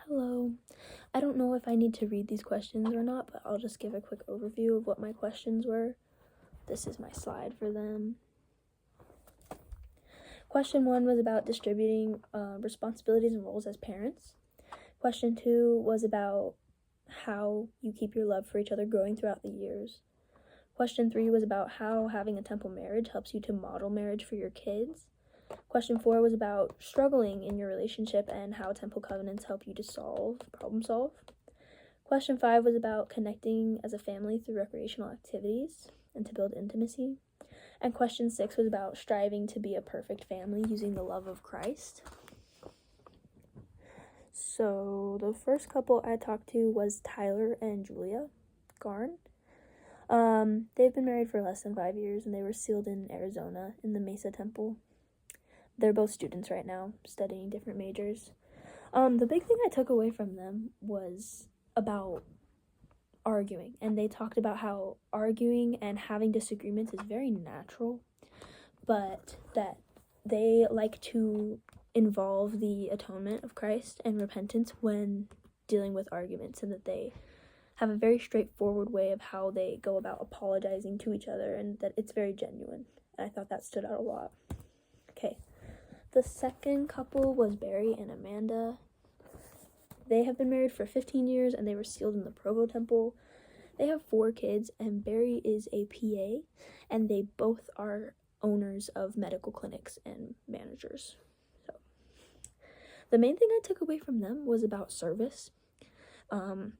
Hello. I don't know if I need to read these questions or not, but I'll just give a quick overview of what my questions were. This is my slide for them. Question 1 was about distributing responsibilities and roles as parents. Question 2 was about how you keep your love for each other growing throughout the years. Question 3 was about how having a temple marriage helps you to model marriage for your kids. Question 4 was about struggling in your relationship and how temple covenants help you to problem solve. Question 5 was about connecting as a family through recreational activities and to build intimacy. And question 6 was about striving to be a perfect family using the love of Christ. So the first couple I talked to was Tyler and Julia Garn. They've been married for less than 5 years, and they were sealed in Arizona in the Mesa Temple. They're both students right now, studying different majors. The big thing I took away from them was about arguing, and they talked about how arguing and having disagreements is very natural, but that they like to involve the atonement of Christ and repentance when dealing with arguments, and that they have a very straightforward way of how they go about apologizing to each other, and that it's very genuine. And I thought that stood out a lot. Okay. The second couple was Barry and Amanda. They have been married for 15 years, and they were sealed in the Provo Temple. They have 4 kids, and Barry is a PA, and they both are owners of medical clinics and managers. So, the main thing I took away from them was about service.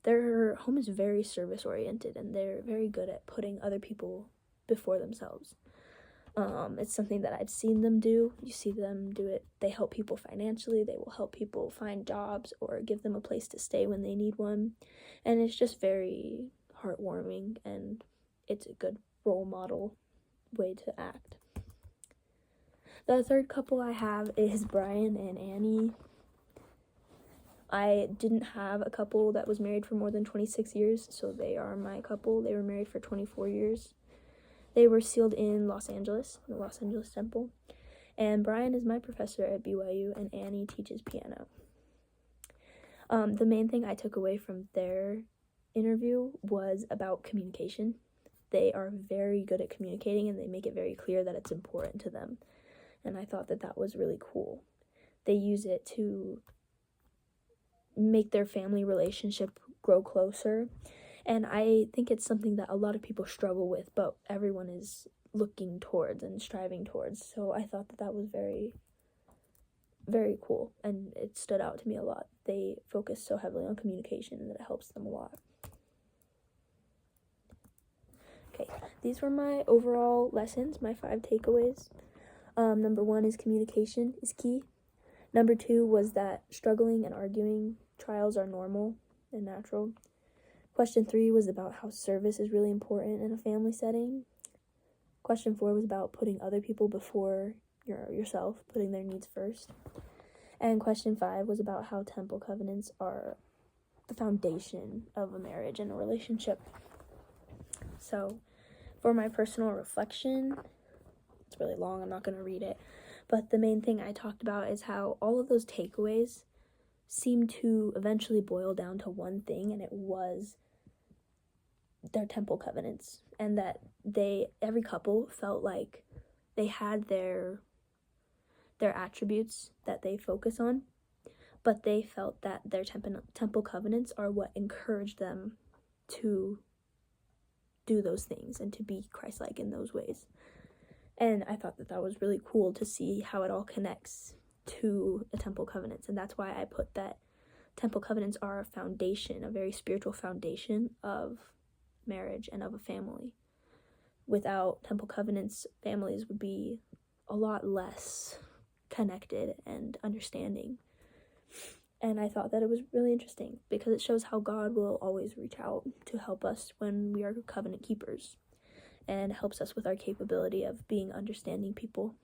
Their home is very service-oriented, and they're very good at putting other people before themselves. It's something that I've seen them do. You see them do it. They help people financially. They will help people find jobs or give them a place to stay when they need one. And it's just very heartwarming, and it's a good role model way to act. The third couple I have is Brian and Annie. I didn't have a couple that was married for more than 26 years, so they are my couple. They were married for 24 years. They were sealed in Los Angeles, the Los Angeles Temple. And Brian is my professor at BYU, and Annie teaches piano. The main thing I took away from their interview was about communication. They are very good at communicating, and they make it very clear that it's important to them. And I thought that was really cool. They use it to make their family relationship grow closer. And I think it's something that a lot of people struggle with, but everyone is looking towards and striving towards. So I thought that was very, very cool, and it stood out to me a lot. They focus so heavily on communication that it helps them a lot. Okay, these were my overall lessons, my 5 takeaways. Number 1 is communication is key. Number 2 was that struggling and arguing trials are normal and natural. Question 3 was about how service is really important in a family setting. Question 4 was about putting other people before yourself, putting their needs first. And question 5 was about how temple covenants are the foundation of a marriage and a relationship. So, for my personal reflection, it's really long, I'm not going to read it, but the main thing I talked about is how all of those takeaways seem to eventually boil down to one thing, and it was their temple covenants, and that every couple felt like they had their attributes that they focus on, but they felt that their temple covenants are what encouraged them to do those things and to be Christ-like in those ways. And I thought that was really cool to see how it all connects to the temple covenants, and that's why I put that temple covenants are a foundation, a very spiritual foundation of marriage and of a family. Without temple covenants, families would be a lot less connected and understanding. And I thought that it was really interesting because it shows how God will always reach out to help us when we are covenant keepers, and helps us with our capability of being understanding people.